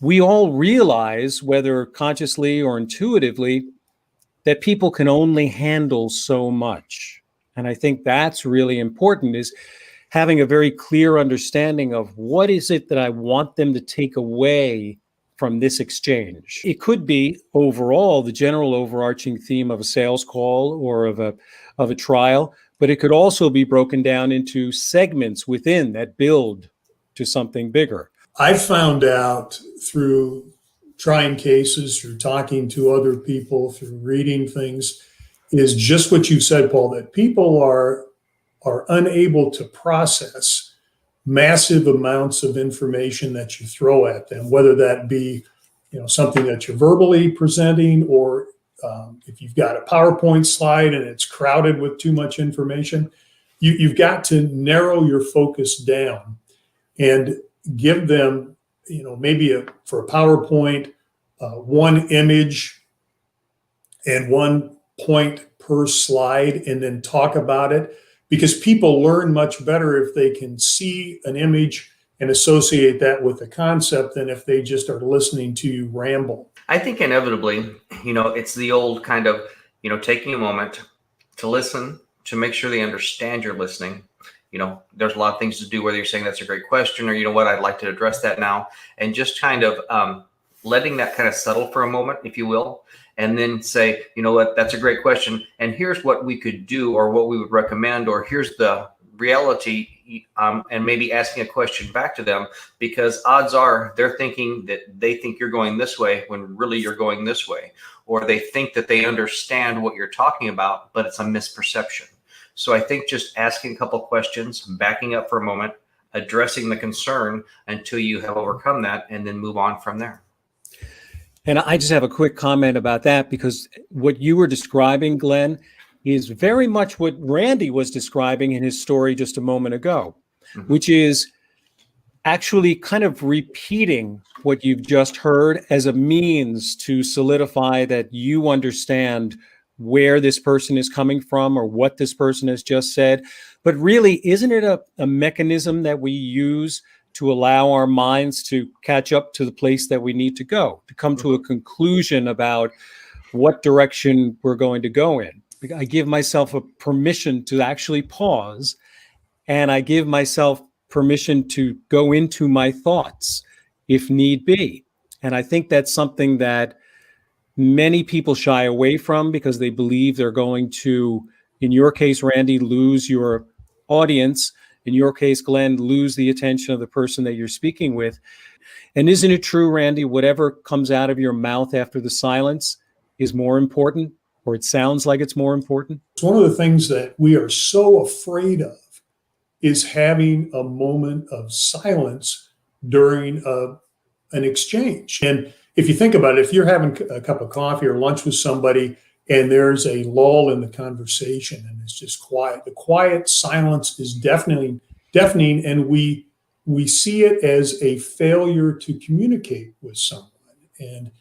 we all realize, whether consciously or intuitively, that people can only handle so much. And I think that's really important, is having a very clear understanding of what is it that I want them to take away from this exchange. It could be overall the general overarching theme of a sales call or of a trial, but it could also be broken down into segments within that build to something bigger. I found out through trying cases, through talking to other people, through reading things, is just what you said, Paul, that people are unable to process massive amounts of information that you throw at them, whether that be, something that you're verbally presenting, or if you've got a PowerPoint slide and it's crowded with too much information. You've got to narrow your focus down and give them, maybe for a PowerPoint, one image and one point per slide, and then talk about it. Because people learn much better if they can see an image and associate that with a concept than if they just are listening to you ramble. I think inevitably, it's the old kind of, taking a moment to listen, to make sure they understand you're listening. There's a lot of things to do, whether you're saying that's a great question, or, I'd like to address that now, and just kind of letting that kind of settle for a moment, if you will. And then say, what, that's a great question. And here's what we could do, or what we would recommend, or here's the reality, and maybe asking a question back to them, because odds are they're thinking that they think you're going this way when really you're going this way, or they think that they understand what you're talking about, but it's a misperception. So I think just asking a couple of questions, backing up for a moment, addressing the concern until you have overcome that, and then move on from there. And I just have a quick comment about that, because what you were describing, Glenn, is very much what Randy was describing in his story just a moment ago, which is actually kind of repeating what you've just heard as a means to solidify that you understand where this person is coming from or what this person has just said. But really, isn't it a mechanism that we use to allow our minds to catch up to the place that we need to go, to come to a conclusion about what direction we're going to go in? I give myself a permission to actually pause, and I give myself permission to go into my thoughts if need be. And I think that's something that many people shy away from, because they believe they're going to, in your case, Randy, lose your audience. In your case, Glenn, lose the attention of the person that you're speaking with. And isn't it true, Randy, whatever comes out of your mouth after the silence is more important, or it sounds like it's more important? It's one of the things that we are so afraid of, is having a moment of silence during an exchange. And if you think about it, if you're having a cup of coffee or lunch with somebody and there's a lull in the conversation and it's just quiet, the quiet silence is deafening, and we see it as a failure to communicate with someone, and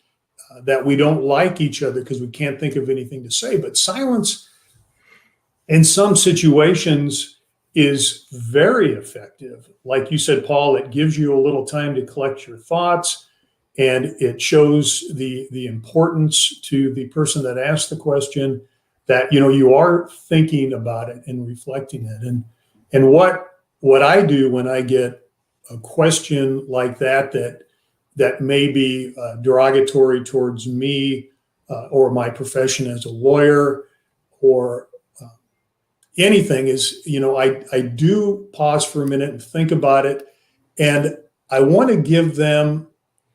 that we don't like each other because we can't think of anything to say. But silence in some situations is very effective. Like you said, Paul, it gives you a little time to collect your thoughts, and it shows the importance to the person that asked the question that, you are thinking about it and reflecting it. And what I do when I get a question like that may be derogatory towards me or my profession as a lawyer, or anything, is, I do pause for a minute and think about it. And I want to give them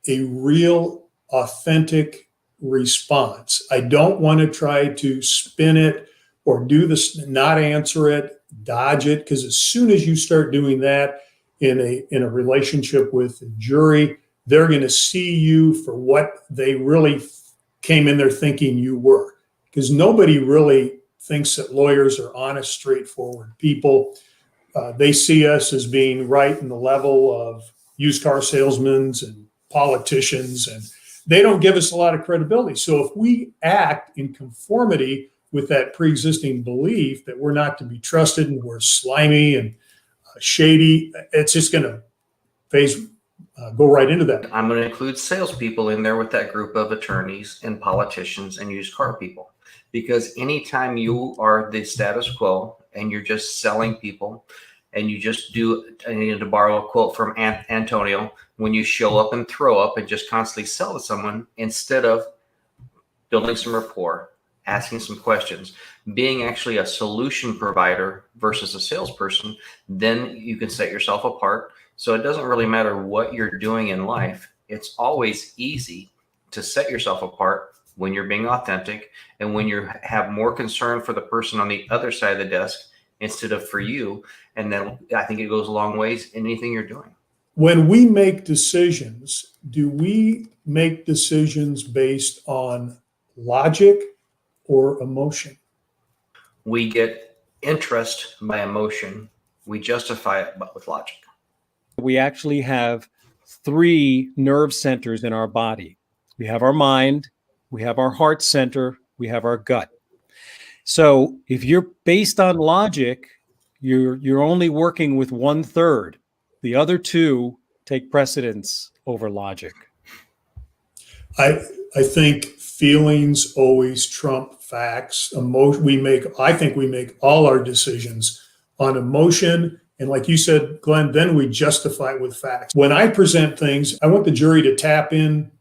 a real, authentic response. I don't want to try to spin it or do this, not answer it, dodge it, because as soon as you start doing that in a relationship with a jury, they're going to see you for what they really came in there thinking you were. Because nobody really thinks that lawyers are honest, straightforward people. They see us as being right in the level of used car salesmen and politicians, and they don't give us a lot of credibility. So if we act in conformity with that pre-existing belief that we're not to be trusted and we're slimy and shady, it's just going to phase go right into that. I'm going to include salespeople in there with that group of attorneys and politicians and used car people. Because anytime you are the status quo and you're just selling people and you just do, I need to borrow a quote from Antonio, when you show up and throw up and just constantly sell to someone instead of building some rapport, asking some questions, being actually a solution provider versus a salesperson, then you can set yourself apart. So it doesn't really matter what you're doing in life. It's always easy to set yourself apart when you're being authentic and when you have more concern for the person on the other side of the desk instead of for you. And then I think it goes a long ways in anything you're doing. When we make decisions, do we make decisions based on logic or emotion? We get interest by emotion. We justify it with logic. We actually have 3 nerve centers in our body. We have our mind, we have our heart center, we have our gut. So if you're based on logic, you're only working with 1/3. The other 2 take precedence over logic. I think feelings always trump facts. I think we make all our decisions on emotion. And like you said, Glenn, then we justify it with facts. When I present things, I want the jury to tap in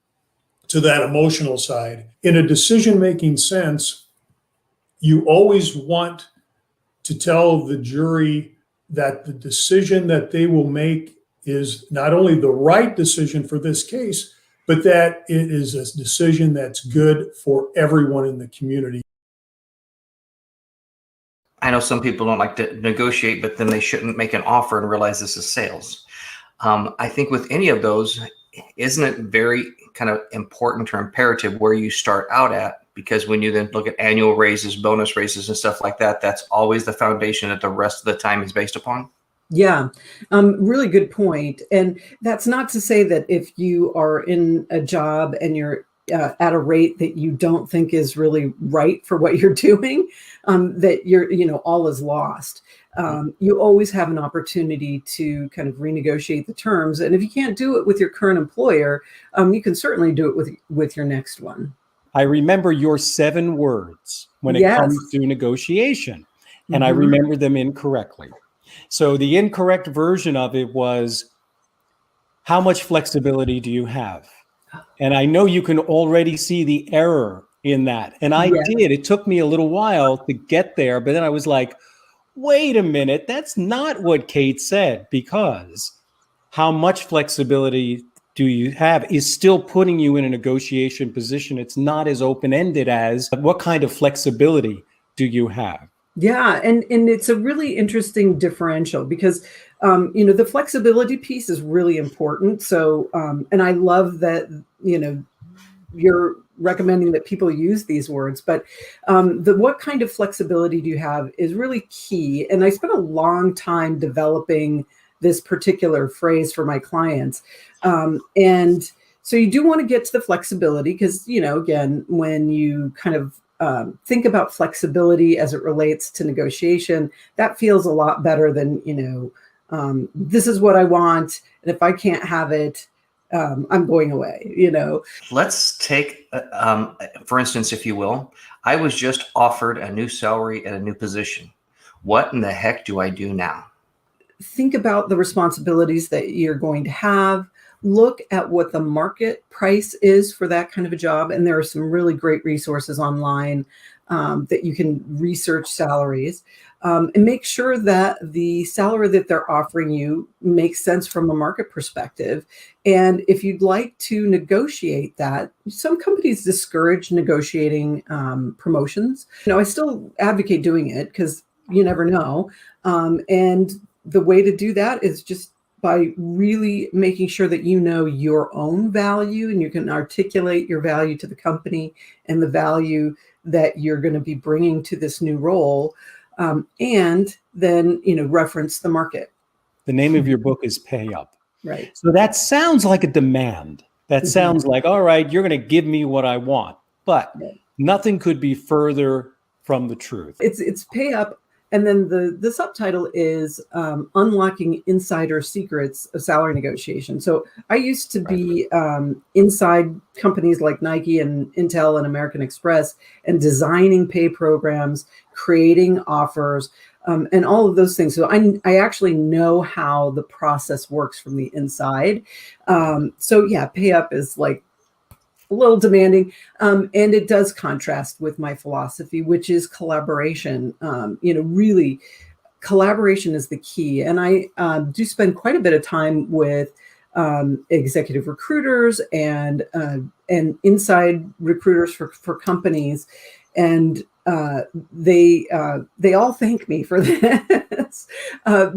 to that emotional side. In a decision-making sense, you always want to tell the jury that the decision that they will make is not only the right decision for this case, but that it is a decision that's good for everyone in the community. I know some people don't like to negotiate, but then they shouldn't make an offer and realize this is sales. I think with any of those, isn't it very kind of important or imperative where you start out at? Because when you then look at annual raises, bonus raises, and stuff like that, that's always the foundation that the rest of the time is based upon. Yeah, really good point. And that's not to say that if you are in a job and you're at a rate that you don't think is really right for what you're doing, that you're, all is lost. You always have an opportunity to kind of renegotiate the terms. And if you can't do it with your current employer, you can certainly do it with your next one. I remember your 7 words when it comes to negotiation, and I remember them incorrectly. So the incorrect version of it was, how much flexibility do you have? And I know you can already see the error in that. And I did. It took me a little while to get there, but then I was like, wait a minute, that's not what Kate said, because how much flexibility do you have is still putting you in a negotiation position. It's not as open-ended as what kind of flexibility do you have? Yeah, and it's a really interesting differential because, the flexibility piece is really important. So, and I love that, you're recommending that people use these words, but what kind of flexibility do you have is really key. And I spent a long time developing this particular phrase for my clients. And so you do want to get to the flexibility because, again, when you kind of think about flexibility as it relates to negotiation, that feels a lot better than, this is what I want. And if I can't have it, I'm going away, Let's take, for instance, if you will, I was just offered a new salary at a new position. What in the heck do I do now? Think about the responsibilities that you're going to have. Look at what the market price is for that kind of a job. And there are some really great resources online that you can research salaries and make sure that the salary that they're offering you makes sense from a market perspective. And if you'd like to negotiate that, some companies discourage negotiating promotions. I still advocate doing it because you never know. And the way to do that is just by really making sure that you know your own value and you can articulate your value to the company and the value that you're going to be bringing to this new role, and then reference the market. The name of your book is Pay Up. Right. So that sounds like a demand. That sounds like, all right, you're going to give me what I want, but nothing could be further from the truth. It's Pay Up And then the subtitle is Unlocking Insider Secrets of Salary Negotiation. So I used to be inside companies like Nike and Intel and American Express and designing pay programs, creating offers, and all of those things. So I actually know how the process works from the inside. So yeah, pay up is like a little demanding, and it does contrast with my philosophy, which is collaboration. Really, collaboration is the key. And I do spend quite a bit of time with executive recruiters and inside recruiters for companies, and they all thank me for this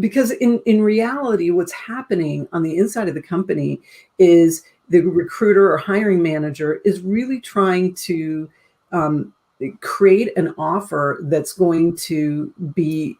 because in reality, what's happening on the inside of the company is the recruiter or hiring manager is really trying to create an offer that's going to be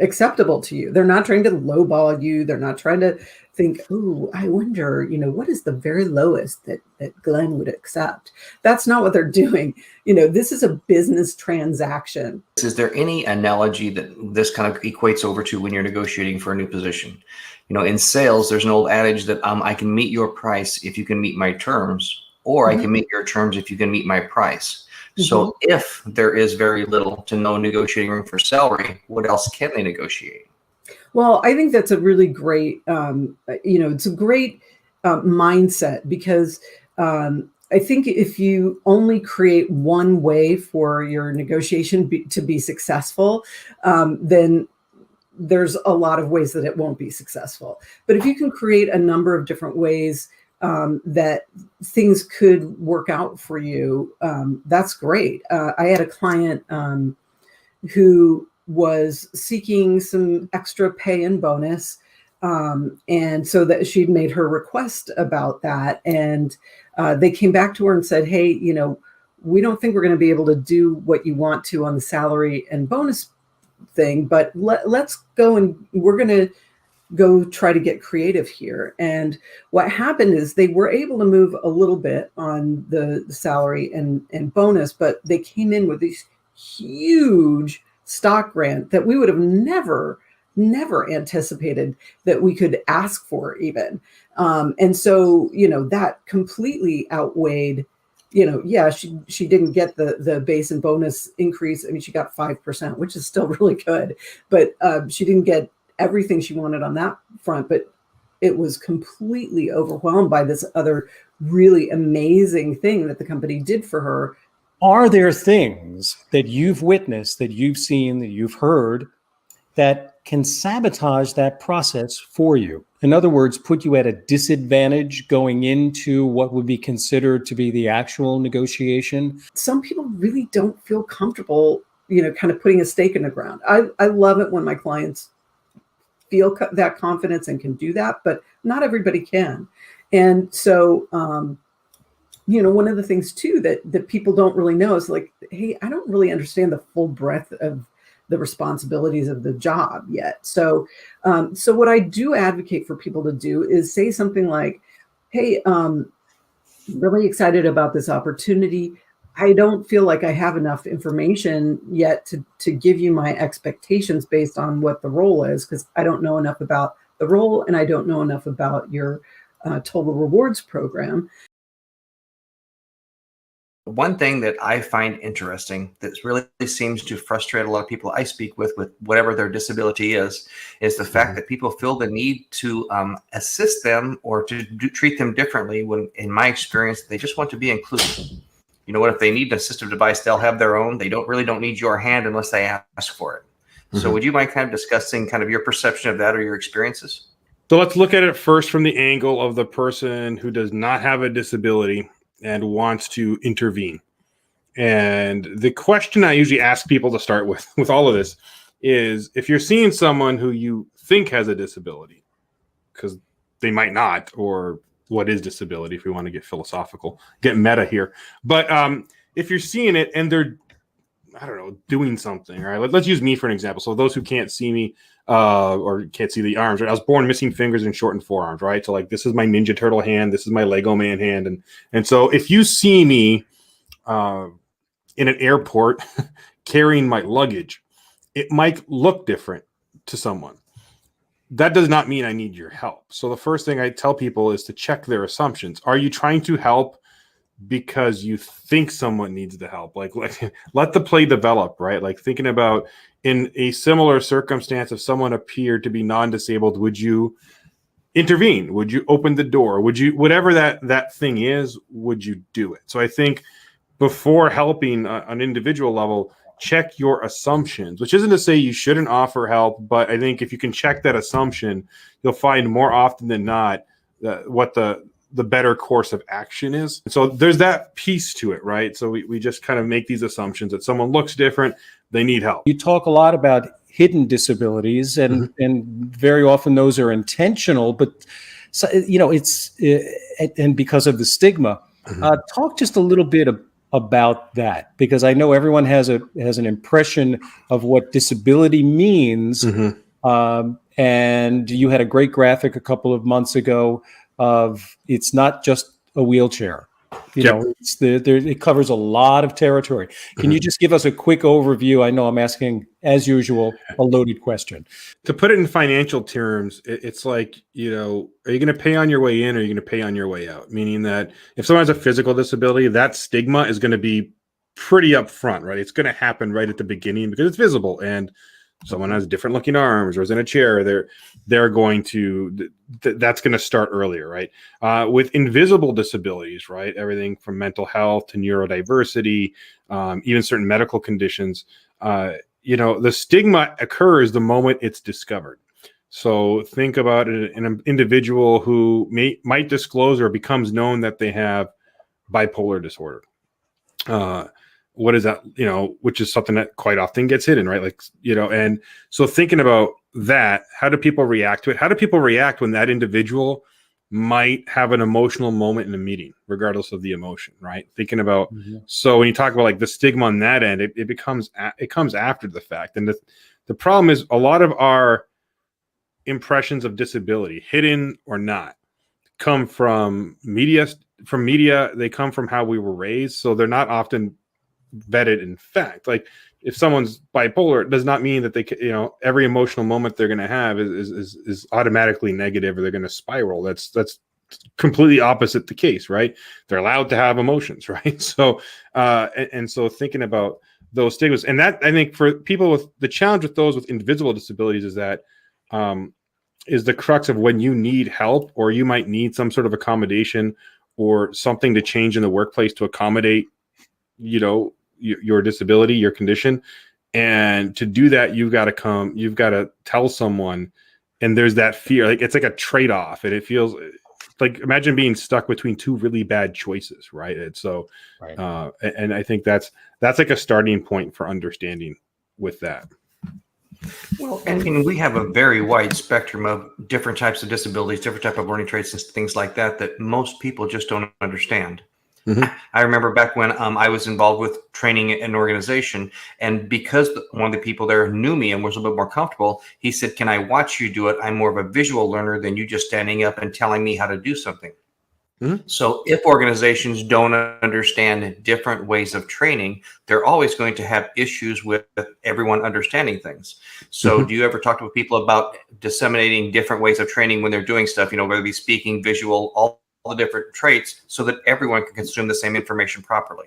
acceptable to you. They're not trying to lowball you. They're not trying to think, oh, I wonder, what is the very lowest that Glenn would accept? That's not what they're doing. This is a business transaction. Is there any analogy that this kind of equates over to when you're negotiating for a new position? In sales, there's an old adage that I can meet your price if you can meet my terms, or I can meet your terms if you can meet my price. So if there is very little to no negotiating room for salary, what else can they negotiate? Well, I think that's a really great, it's a great mindset, because I think if you only create one way for your negotiation to be successful, then there's a lot of ways that it won't be successful. But if you can create a number of different ways that things could work out for you, that's great. I had a client who was seeking some extra pay and bonus. And so that she'd made her request about that. And they came back to her and said, hey, we don't think we're going to be able to do what you want to on the salary and bonus thing, but let's go and we're going to go try to get creative here. And what happened is they were able to move a little bit on the salary and bonus, but they came in with these huge stock grant that we would have never anticipated that we could ask for even. And so, that completely outweighed, she didn't get the base and bonus increase. I mean, she got 5%, which is still really good, but she didn't get everything she wanted on that front, but it was completely overwhelmed by this other really amazing thing that the company did for her. Are there things that you've witnessed, that you've seen, that you've heard that can sabotage that process for you? In other words, put you at a disadvantage going into what would be considered to be the actual negotiation? Some people really don't feel comfortable, kind of putting a stake in the ground. I love it when my clients feel that confidence and can do that, but not everybody can. And so, one of the things too that people don't really know is like, hey, I don't really understand the full breadth of the responsibilities of the job yet. So what I do advocate for people to do is say something like, hey, really excited about this opportunity. I don't feel like I have enough information yet to give you my expectations based on what the role is, because I don't know enough about the role and I don't know enough about your total rewards program. One thing that I find interesting that really seems to frustrate a lot of people I speak with whatever their disability is the fact that people feel the need to assist them or to treat them differently when, in my experience, they just want to be included. You know what, if they need an assistive device, they'll have their own. They don't need your hand unless they ask for it. So would you mind kind of discussing kind of your perception of that or your experiences? So let's look at it first from the angle of the person who does not have a disability and wants to intervene. And the question I usually ask people to start with all of this is, if you're seeing someone who you think has a disability, because they might not, or what is disability if we want to get philosophical, get meta here. But if you're seeing it and they're, I don't know, doing something, all right, let's use me for an example. So those who can't see me or can't see the arms, right? I was born missing fingers and shortened forearms, right? So like, this is my Ninja Turtle hand. This is my Lego man hand. And so if you see me in an airport carrying my luggage it might look different to someone. That does not mean I need your help. So the first thing I tell people is to check their assumptions. Are you trying to help because you think someone needs the help? Like let the play develop, right? Like thinking about in a similar circumstance, if someone appeared to be non-disabled, would you intervene? Would you open the door? Would you, whatever that thing is, would you do it? So I think before helping on an individual level, check your assumptions, which isn't to say you shouldn't offer help, but I think if you can check that assumption, you'll find more often than not what the better course of action is. So there's that piece to it, right? So we just kind of make these assumptions that someone looks different, they need help. You talk a lot about hidden disabilities, and very often those are intentional, but it's and because of the stigma. Talk just a little bit about that, because I know everyone has an impression of what disability means. And you had a great graphic a couple of months ago of it's not just a wheelchair. It covers a lot of territory. Can you just give us a quick overview? I know I'm asking, as usual, a loaded question. To put it in financial terms, it's like, are you going to pay on your way in or are you going to pay on your way out? Meaning that if someone has a physical disability, that stigma is going to be pretty upfront, right? It's going to happen right at the beginning because it's visible, and someone has different looking arms or is in a chair, they're going to, that's going to start earlier, right? With invisible disabilities, right? Everything from mental health to neurodiversity, even certain medical conditions, the stigma occurs the moment it's discovered. So think about an individual who might disclose or becomes known that they have bipolar disorder. What is that, which is something that quite often gets hidden, right? And so thinking about that, how do people react to it? How do people react when that individual might have an emotional moment in a meeting, regardless of the emotion, right? Thinking about, so when you talk about like the stigma on that end, it comes after the fact. And the problem is a lot of our impressions of disability, hidden or not, come from media. They come from how we were raised. So they're not often vetted in fact. Like if someone's bipolar, it does not mean that they every emotional moment they're going to have is automatically negative or they're going to spiral. That's completely opposite the case, right? They're allowed to have emotions, right? So and so thinking about those stigmas, and that I think for people with the challenge with those with invisible disabilities is that is the crux of when you need help or you might need some sort of accommodation or something to change in the workplace to accommodate your disability, your condition. And to do that, you've got to tell someone, and there's that fear, like it's like a trade-off, and it feels like, imagine being stuck between two really bad choices, right? And so, right. And I think that's like a starting point for understanding with that. Well, and we have a very wide spectrum of different types of disabilities, different type of learning traits and things like that most people just don't understand. I remember back when I was involved with training an organization, and because one of the people there knew me and was a little bit more comfortable, he said, "Can I watch you do it? I'm more of a visual learner than you just standing up and telling me how to do something." So if organizations don't understand different ways of training, they're always going to have issues with everyone understanding things. So do you ever talk to people about disseminating different ways of training when they're doing stuff, whether it be speaking, visual, all the different traits, so that everyone can consume the same information properly?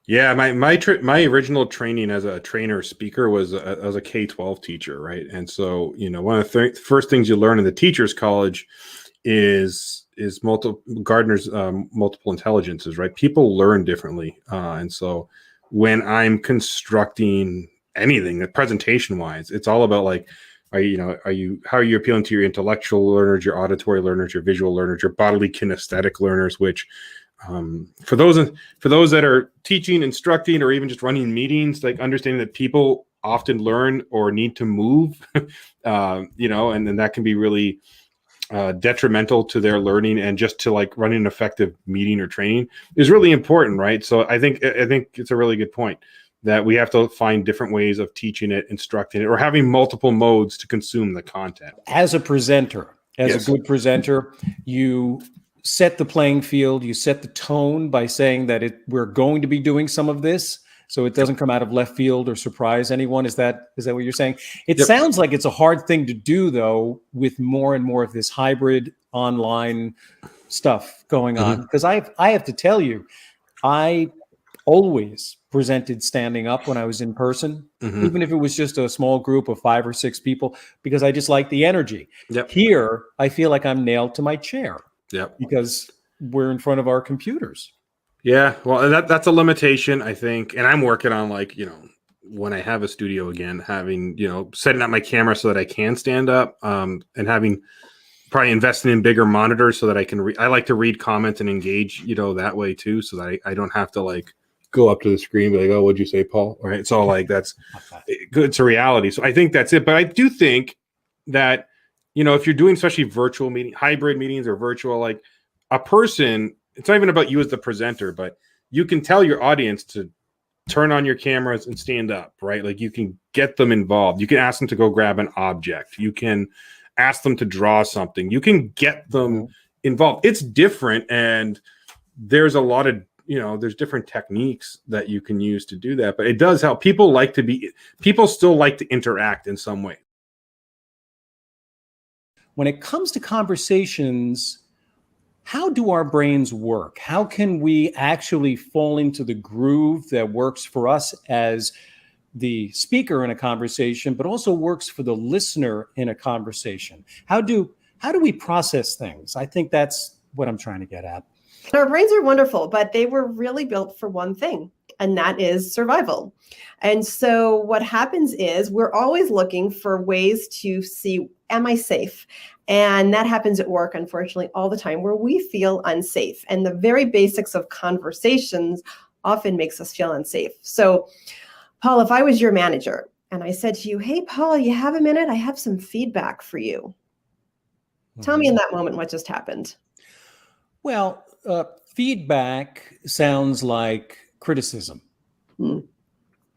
Yeah, my original training as a trainer speaker was as a K-12 teacher, right? And so one of the first things you learn in the teachers college is Gardner's multiple intelligences, right? People learn differently, and so when I'm constructing anything, presentation wise, it's all about like, how are you appealing to your intellectual learners, your auditory learners, your visual learners, your bodily kinesthetic learners, which for those that are teaching, instructing, or even just running meetings, like understanding that people often learn or need to move, and then that can be really detrimental to their learning, and just to like running an effective meeting or training is really important, right? So I think it's a really good point that we have to find different ways of teaching it, instructing it, or having multiple modes to consume the content. As a presenter, a good presenter, you set the playing field, you set the tone by saying that we're going to be doing some of this. so it doesn't come out of left field or surprise anyone. Is that what you're saying? It sounds like it's a hard thing to do, though, with more and more of this hybrid online stuff going on. Because I have to tell you, I always presented standing up when I was in person, even if it was just a small group of 5 or 6 people, because I just like the energy. Here, I feel like I'm nailed to my chair because we're in front of our computers. Yeah, well, that's a limitation, I think. And I'm working on, like, you know, when I have a studio again, having, you know, setting up my camera so that I can stand up, and having probably investing in bigger monitors so that I can I like to read comments and engage, you know, that way too, so that I don't have to like go up to the screen and be like, oh, what'd you say, Paul? All right. So like that's good. It's a reality. So I think that's it. But I do think that, you know, if you're doing especially virtual meeting, hybrid meetings or virtual, like a person, it's not even about you as the presenter, but you can tell your audience to turn on your cameras and stand up, right? Like you can get them involved. You can ask them to go grab an object. You can ask them to draw something. You can get them involved. It's different. And there's a lot of, you know, there's different techniques that you can use to do that, but it does help. People still like to interact in some way. When it comes to conversations, how do our brains work? How can we actually fall into the groove that works for us as the speaker in a conversation, but also works for the listener in a conversation? How do we process things? I think that's what I'm trying to get at. Our brains are wonderful, but they were really built for one thing, and that is survival. And so what happens is we're always looking for ways to see, am I safe? And that happens at work, unfortunately, all the time, where we feel unsafe. And the very basics of conversations often makes us feel unsafe. So, Paul, if I was your manager and I said to you, hey, Paul, you have a minute? I have some feedback for you. Tell me in that moment what just happened. Well, feedback sounds like criticism.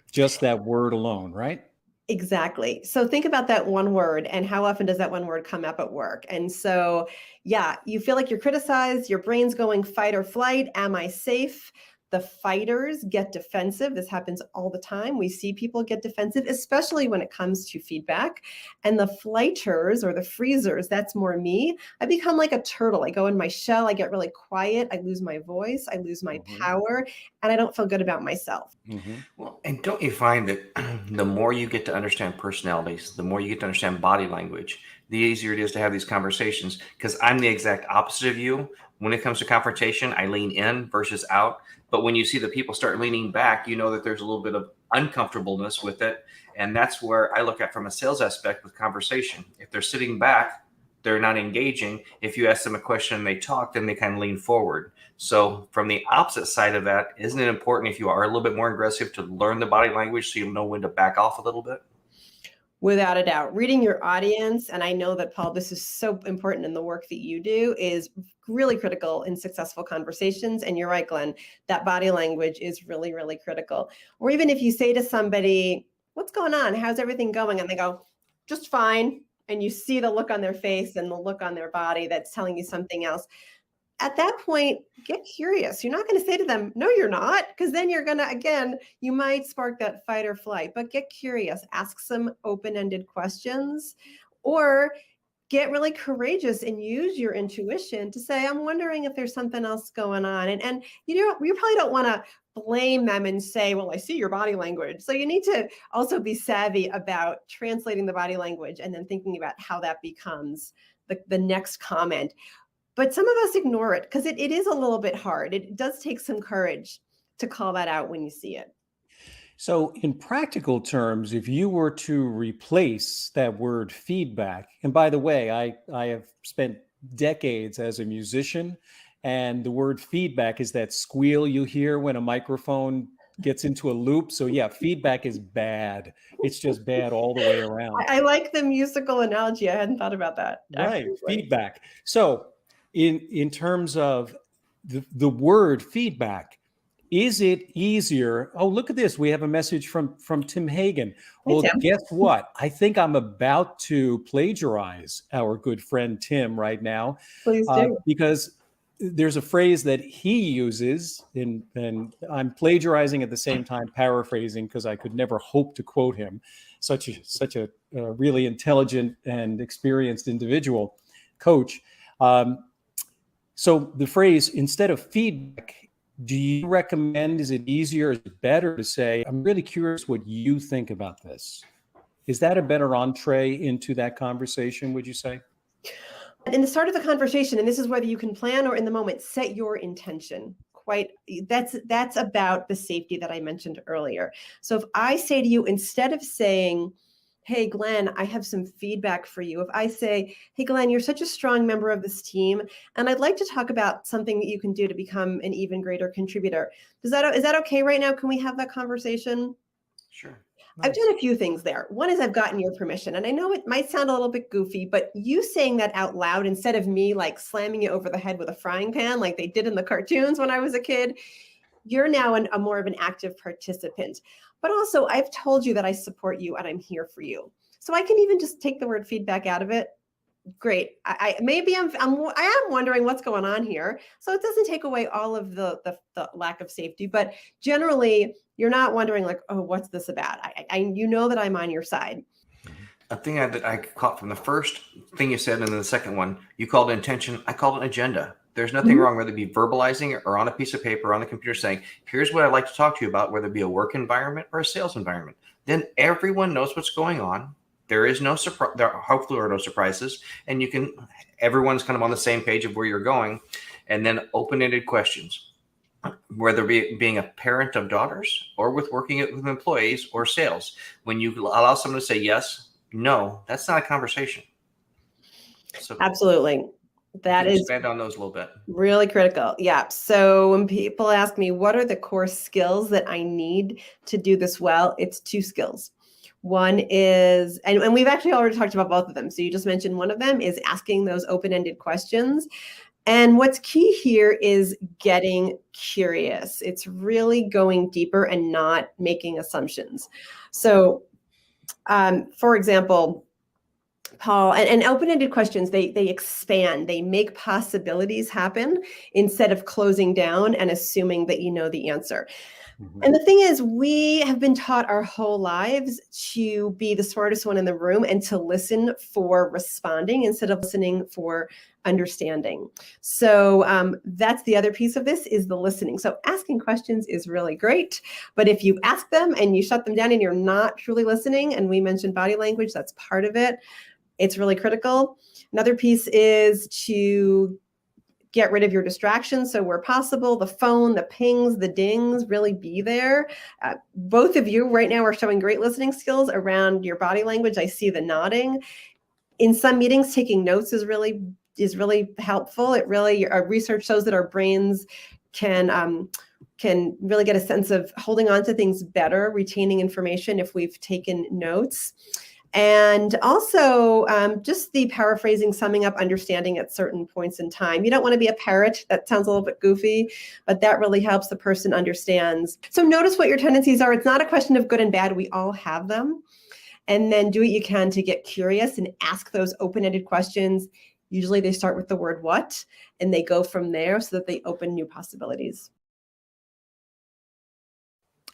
Just that word alone, right? Exactly. So think about that one word and how often does that one word come up at work? And so, yeah, you feel like you're criticized, your brain's going fight or flight. Am I safe? The fighters get defensive. This happens all the time. We see people get defensive, especially when it comes to feedback. And the flighters or the freezers, that's more me. I become like a turtle. I go in my shell. I get really quiet. I lose my voice. I lose my power. And I don't feel good about myself. Well, and don't you find that the more you get to understand personalities, the more you get to understand body language, the easier it is to have these conversations? Because I'm the exact opposite of you. When it comes to confrontation, I lean in versus out. But when you see the people start leaning back, you know that there's a little bit of uncomfortableness with it. And that's where I look at from a sales aspect with conversation. If they're sitting back, they're not engaging. If you ask them a question and they talk, then they kind of lean forward. So from the opposite side of that, isn't it important if you are a little bit more aggressive to learn the body language so you know when to back off a little bit? Without a doubt, reading your audience, and I know that, Paul, this is so important in the work that you do, is really critical in successful conversations. And you're right, Glenn, that body language is really, really critical. Or even if you say to somebody, what's going on? How's everything going? And they go, just fine. And you see the look on their face and the look on their body that's telling you something else. At that point, get curious. You're not going to say to them, no, you're not, because then you're going to, again, you might spark that fight or flight, but get curious, ask some open-ended questions, or get really courageous and use your intuition to say, I'm wondering if there's something else going on. And you know, you probably don't want to blame them and say, well, I see your body language. So you need to also be savvy about translating the body language and then thinking about how that becomes the next comment. But some of us ignore it because it is a little bit hard. It does take some courage to call that out when you see it. So in practical terms, if you were to replace that word feedback, and by the way, I have spent decades as a musician, and the word feedback is that squeal you hear when a microphone gets into a loop. So yeah, feedback is bad. It's just bad all the way around. I like the musical analogy. I hadn't thought about that. Right, Absolutely. feedback. So in terms of the word feedback, is it easier? Oh, look at this. We have a message from Tim Hagan. Well, Tim. Guess what? I think I'm about to plagiarize our good friend Tim right now. Please do. Because there's a phrase that he uses, and I'm plagiarizing at the same time, paraphrasing, because I could never hope to quote him. Such a really intelligent and experienced individual, coach. So the phrase, instead of feedback, do you recommend, is it easier, is it better to say, I'm really curious what you think about this? Is that a better entree into that conversation, would you say? In the start of the conversation, and this is whether you can plan or in the moment, set your intention. That's about the safety that I mentioned earlier. So if I say to you, instead of saying, hey, Glenn, I have some feedback for you. If I say, hey, Glenn, you're such a strong member of this team, and I'd like to talk about something that you can do to become an even greater contributor. Is that okay right now? Can we have that conversation? Sure. I've done a few things there. One is I've gotten your permission, and I know it might sound a little bit goofy, but you saying that out loud instead of me like slamming you over the head with a frying pan like they did in the cartoons when I was a kid, you're now a more of an active participant. But also, I've told you that I support you and I'm here for you. So I can even just take the word feedback out of it. Great. I am wondering what's going on here. So it doesn't take away all of the lack of safety, but generally you're not wondering like, oh, what's this about? You know that I'm on your side. A thing that I caught from the first thing you said, and then the second one, you called intention. I called it an agenda. There's nothing wrong whether it be verbalizing it or on a piece of paper or on the computer saying, here's what I'd like to talk to you about, whether it be a work environment or a sales environment. Then everyone knows what's going on. There is no surprise. There hopefully are no surprises, and everyone's kind of on the same page of where you're going. And then open-ended questions, whether being a parent of daughters or working with employees or sales. When you allow someone to say yes, no, that's not a conversation. So absolutely. That is expand on those a little bit. Really critical. Yeah. So when people ask me, what are the core skills that I need to do this well? It's 2 skills. One is, and we've actually already talked about both of them. So you just mentioned one of them is asking those open-ended questions. And what's key here is getting curious. It's really going deeper and not making assumptions. So, for example, Paul, and open-ended questions, they expand, they make possibilities happen instead of closing down and assuming that you know the answer. And the thing is, we have been taught our whole lives to be the smartest one in the room and to listen for responding instead of listening for understanding. So that's the other piece of this is the listening. So asking questions is really great, but if you ask them and you shut them down and you're not truly listening, and we mentioned body language, that's part of it. It's really critical. Another piece is to get rid of your distractions. So where possible, the phone, the pings, the dings, really be there. Both of you right now are showing great listening skills around your body language. I see the nodding. In some meetings, taking notes is really helpful. Research shows that our brains can really get a sense of holding on to things better, retaining information if we've taken notes. And also just the paraphrasing, summing up, understanding at certain points in time. You don't want to be a parrot. That sounds a little bit goofy, but that really helps the person understands. So notice what your tendencies are. It's not a question of good and bad. We all have them. And then do what you can to get curious and ask those open-ended questions. Usually they start with the word what, and they go from there so that they open new possibilities.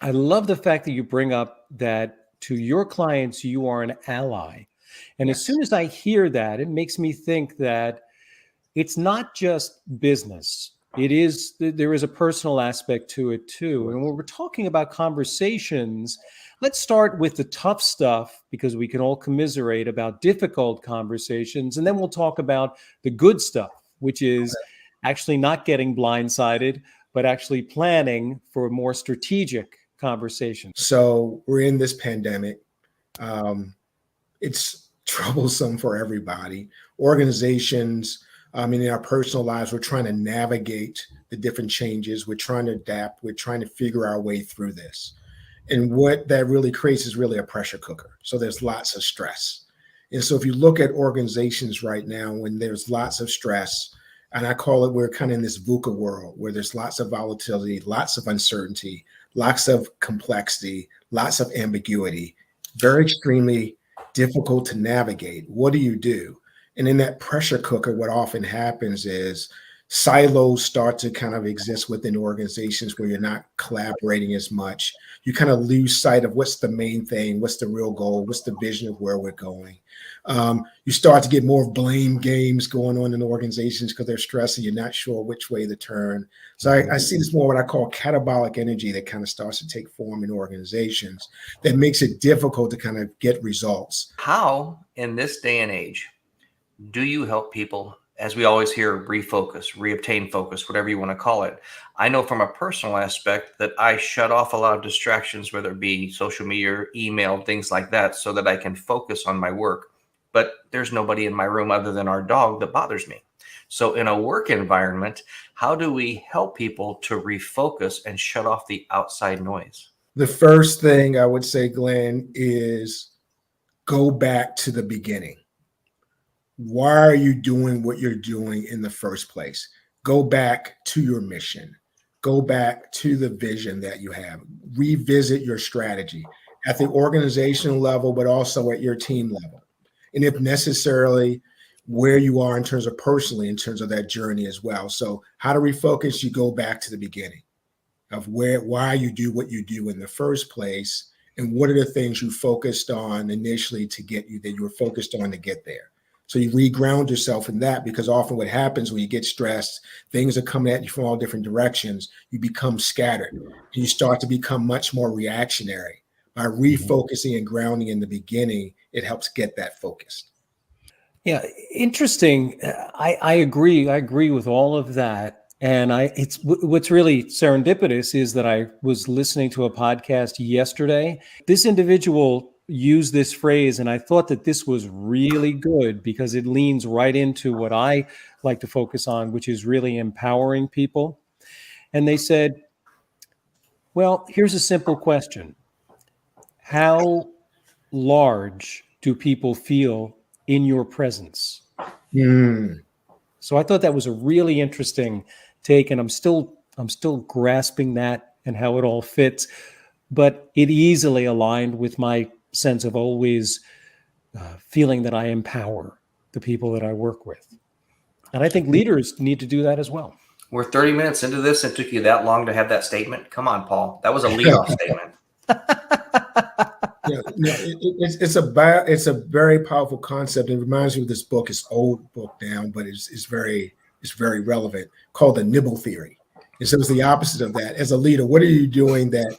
I love the fact that you bring up that to your clients, you are an ally. And as soon as I hear that, it makes me think that it's not just business. There is a personal aspect to it too. And when we're talking about conversations, let's start with the tough stuff because we can all commiserate about difficult conversations. And then we'll talk about the good stuff, which is actually not getting blindsided, but actually planning for a more strategic conversation. So we're in this pandemic. It's troublesome for everybody. Organizations, in our personal lives, we're trying to navigate the different changes. We're trying to adapt. We're trying to figure our way through this. And what that really creates is really a pressure cooker. So there's lots of stress. And so if you look at organizations right now, when there's lots of stress, and I call it, we're kind of in this VUCA world where there's lots of volatility, lots of uncertainty, lots of complexity, lots of ambiguity, very extremely difficult to navigate. What do you do? And in that pressure cooker, what often happens is silos start to kind of exist within organizations where you're not collaborating as much. You kind of lose sight of what's the main thing, what's the real goal, what's the vision of where we're going. You start to get more blame games going on in organizations because they're stressed and you're not sure which way to turn. So I see this more what I call catabolic energy that kind of starts to take form in organizations that makes it difficult to kind of get results. How, in this day and age, do you help people, as we always hear, refocus, reobtain focus, whatever you want to call it? I know from a personal aspect that I shut off a lot of distractions, whether it be social media, or email, things like that, so that I can focus on my work. But there's nobody in my room other than our dog that bothers me. So in a work environment, how do we help people to refocus and shut off the outside noise? The first thing I would say, Glenn, is go back to the beginning. Why are you doing what you're doing in the first place? Go back to your mission. Go back to the vision that you have. Revisit your strategy at the organizational level, but also at your team level. And if necessarily, where you are in terms of personally, in terms of that journey as well. So how to refocus, you go back to the beginning of why you do what you do in the first place, and what are the things you focused on initially to get you that you were focused on to get there. So you reground yourself in that, because often what happens when you get stressed, things are coming at you from all different directions. You become scattered and you start to become much more reactionary. By refocusing and grounding in the beginning, it helps get that focused. Yeah, interesting. I agree. I agree with all of that. And it's what's really serendipitous is that I was listening to a podcast yesterday. This individual used this phrase, and I thought that this was really good because it leans right into what I like to focus on, which is really empowering people. And they said, well, here's a simple question. How large do people feel in your presence? So I thought that was a really interesting take, and I'm still grasping that and how it all fits, but it easily aligned with my sense of always feeling that I empower the people that I work with. And I think leaders need to do that as well. We're 30 minutes into this and it took you that long to have that statement? Come on, Paul. That was a lead-off statement. Yeah, no, it's a very powerful concept. It reminds me of this book. It's an old book now, but it's very relevant, called the Nibble Theory. And so it's the opposite of that. As a leader, what are you doing that,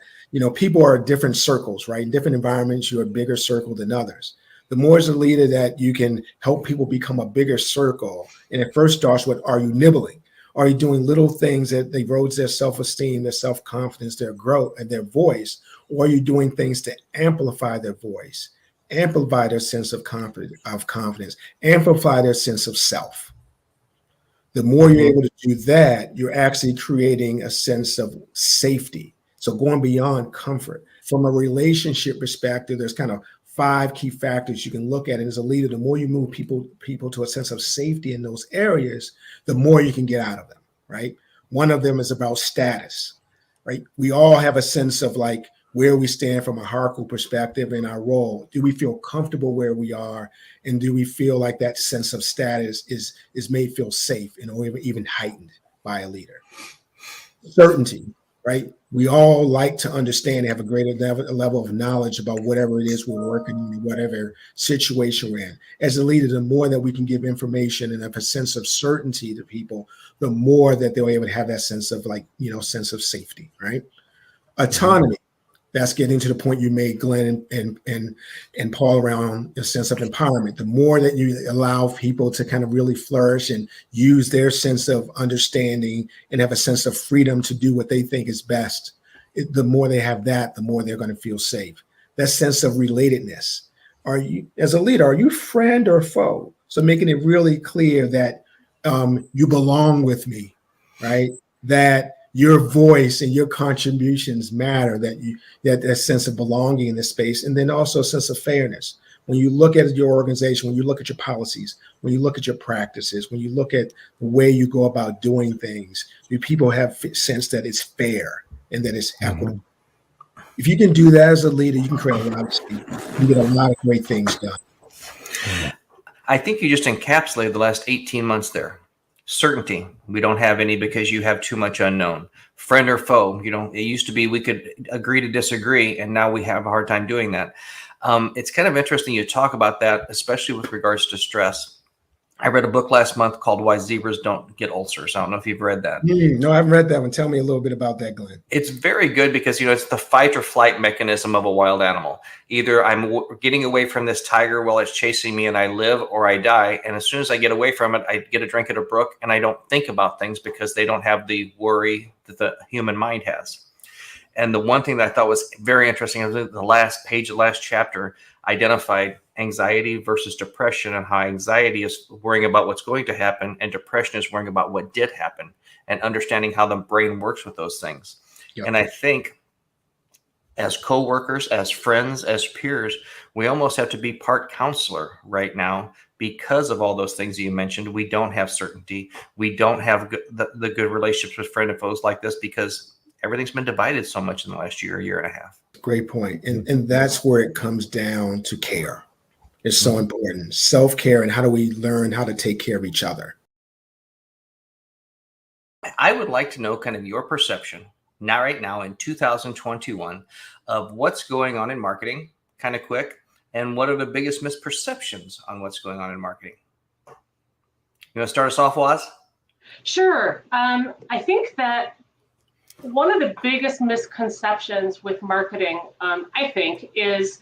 people are different circles, right? In different environments, you're a bigger circle than others. The more as a leader that you can help people become a bigger circle, and it first starts with, are you nibbling? Are you doing little things that erodes their self-esteem, their self-confidence, their growth, and their voice? Or are you doing things to amplify their voice, amplify their sense of confidence, amplify their sense of self? The more you're able to do that, you're actually creating a sense of safety. So going beyond comfort. From a relationship perspective, there's kind of 5 key factors you can look at. And as a leader, the more you move people to a sense of safety in those areas, the more you can get out of them, right? One of them is about status, right? We all have a sense of like where we stand from a hierarchical perspective in our role. Do we feel comfortable where we are? And do we feel like that sense of status is made feel safe and even heightened by a leader? Certainty, right? We all like to understand and have a greater level of knowledge about whatever it is we're working in, whatever situation we're in. As a leader, the more that we can give information and have a sense of certainty to people, the more that they're able to have that sense of sense of safety, right? Autonomy. That's getting to the point you made, Glenn and Paul, around a sense of empowerment. The more that you allow people to kind of really flourish and use their sense of understanding and have a sense of freedom to do what they think is best, the more they have that, the more they're going to feel safe. That sense of relatedness. Are you, as a leader, are you friend or foe? So making it really clear that you belong with me, right? That your voice and your contributions matter, that sense of belonging in this space, and then also a sense of fairness. When you look at your organization, when you look at your policies, when you look at your practices, when you look at the way you go about doing things, do people have sense that it's fair and that it's equitable? If you can do that as a leader, you can create a lot of speed. You get a lot of great things done. I think you just encapsulated the last 18 months there. Certainty. We don't have any because you have too much unknown. Friend or foe. It used to be we could agree to disagree, and now we have a hard time doing that. It's kind of interesting you talk about that, especially with regards to stress. I read a book last month called Why Zebras Don't Get Ulcers. I don't know if you've read that. No, I haven't read that one. Tell me a little bit about that, Glenn. It's very good because, it's the fight or flight mechanism of a wild animal. Either I'm getting away from this tiger while it's chasing me and I live, or I die. And as soon as I get away from it, I get a drink at a brook and I don't think about things because they don't have the worry that the human mind has. And the one thing that I thought was very interesting is the last page, the last chapter identified anxiety versus depression, and how anxiety is worrying about what's going to happen and depression is worrying about what did happen, and understanding how the brain works with those things. Yep. And I think as coworkers, as friends, as peers, we almost have to be part counselor right now because of all those things that you mentioned. We don't have certainty. We don't have the good relationships with friends and foes like this because everything's been divided so much in the last year and a half. Great point. And that's where it comes down to care. It's so important. Self-care, and how do we learn how to take care of each other? I would like to know kind of your perception right now in 2021 of what's going on in marketing, kind of quick, and what are the biggest misperceptions on what's going on in marketing? You want to start us off, Waz? Sure. I think that one of the biggest misconceptions with marketing, I think, is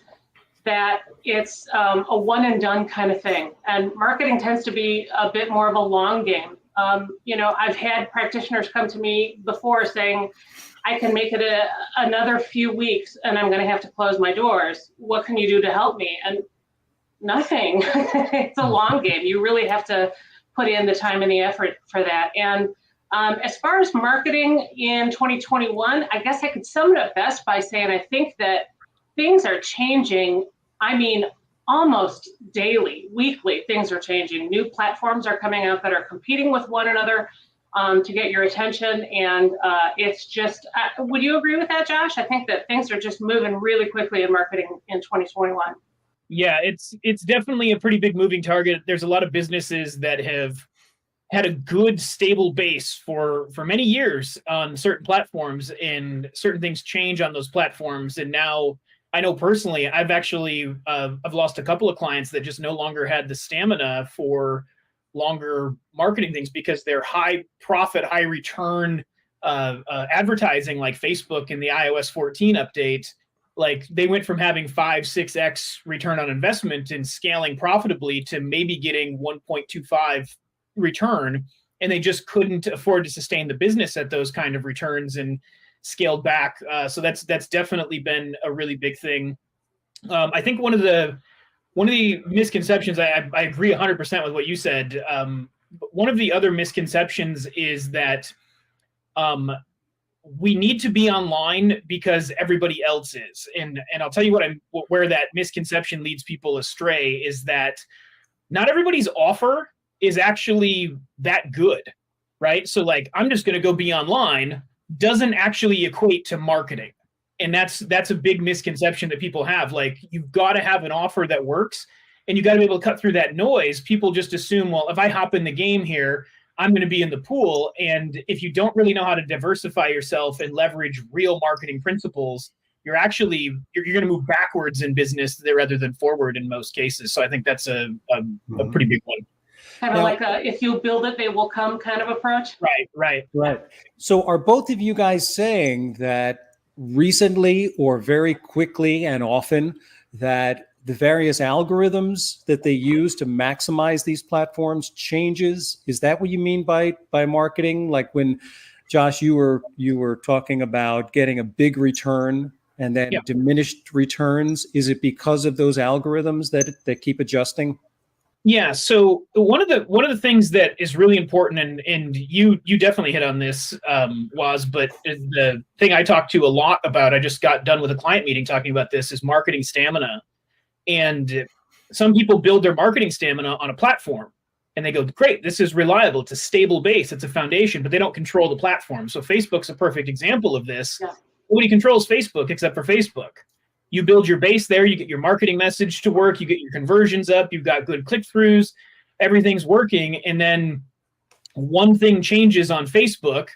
that it's a one and done kind of thing. And marketing tends to be a bit more of a long game. I've had practitioners come to me before saying, I can make it another few weeks and I'm going to have to close my doors. What can you do to help me? And nothing. It's a long game. You really have to put in the time and the effort for that. And as far as marketing in 2021, I guess I could sum it up best by saying I think that things are changing. I mean, almost daily, weekly, things are changing. New platforms are coming out that are competing with one another to get your attention. And it's just, would you agree with that, Josh? I think that things are just moving really quickly in marketing in 2021. Yeah, it's definitely a pretty big moving target. There's a lot of businesses that have had a good, stable base for many years on certain platforms, and certain things change on those platforms. And now, I know personally, I've actually I've lost a couple of clients that just no longer had the stamina for longer marketing things because they're high profit, high return advertising, like Facebook in the iOS 14 update. Like, they went from having 5-6x return on investment and scaling profitably to maybe getting 1.25 return, and they just couldn't afford to sustain the business at those kind of returns and scaled back. So that's definitely been a really big thing. I think one of the misconceptions, I agree 100% with what you said. One of the other misconceptions is that we need to be online because everybody else is. And I'll tell you where that misconception leads people astray is that not everybody's offer is actually that good, right? So like, I'm just going to go be online doesn't actually equate to marketing. And that's a big misconception that people have. Like, you've got to have an offer that works, and you got to be able to cut through that noise. People just assume, well, if I hop in the game here, I'm going to be in the pool. And if you don't really know how to diversify yourself and leverage real marketing principles, you're going to move backwards in business rather than forward in most cases. So I think that's a pretty big one. Kind of like a, if you build it, they will come kind of approach. Right. So are both of you guys saying that recently or very quickly and often that the various algorithms that they use to maximize these platforms changes? Is that what you mean by marketing? Like when, Josh, you were talking about getting a big return and then diminished returns. Is it because of those algorithms that keep adjusting? Yeah. So one of the things that is really important, and you definitely hit on this, but the thing I talk to a lot about, I just got done with a client meeting talking about this, is marketing stamina. And some people build their marketing stamina on a platform and they go, great, this is reliable. It's a stable base. It's a foundation, but they don't control the platform. So Facebook's a perfect example of this. Yeah. Nobody controls Facebook except for Facebook. You build your base there, you get your marketing message to work, you get your conversions up, you've got good click-throughs, everything's working. And then one thing changes on Facebook,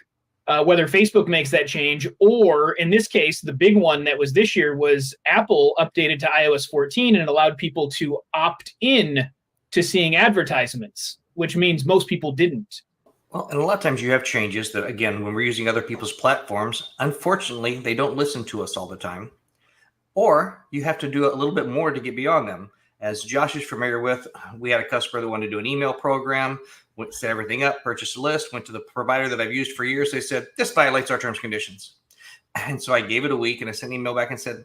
whether Facebook makes that change, or in this case, the big one that was this year was Apple updated to iOS 14 and it allowed people to opt in to seeing advertisements, which means most people didn't. Well, and a lot of times you have changes that, again, when we're using other people's platforms, unfortunately, they don't listen to us all the time. Or you have to do a little bit more to get beyond them. As Josh is familiar with, we had a customer that wanted to do an email program, set everything up, purchased a list, went to the provider that I've used for years. They said, this violates our terms and conditions. And so I gave it a week and I sent an email back and said,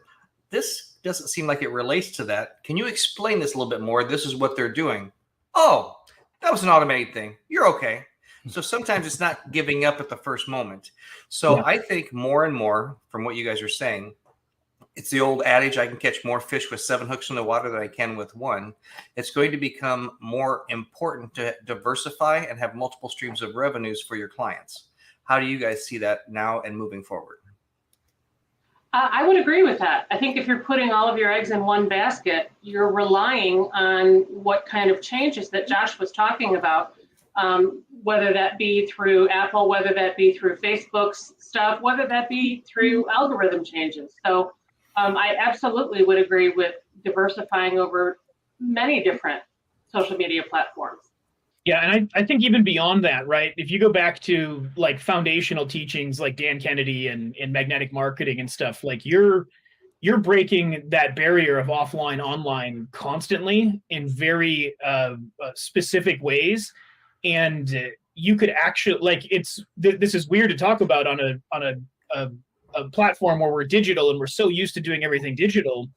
this doesn't seem like it relates to that. Can you explain this a little bit more? This is what they're doing. Oh, that was an automated thing. You're okay. So sometimes it's not giving up at the first moment. So I think more and more from what you guys are saying, it's the old adage, I can catch more fish with 7 hooks in the water than I can with one. It's going to become more important to diversify and have multiple streams of revenues for your clients. How do you guys see that now and moving forward? I would agree with that. I think if you're putting all of your eggs in one basket, you're relying on what kind of changes that Josh was talking about, whether that be through Apple, whether that be through Facebook's stuff, whether that be through algorithm changes. So I absolutely would agree with diversifying over many different social media platforms. Yeah, and I think even beyond that, right? If you go back to like foundational teachings like Dan Kennedy and magnetic marketing and stuff, like you're breaking that barrier of offline, online constantly in very specific ways. And you could actually, like, this is weird to talk about on a platform where we're digital and we're so used to doing everything digital.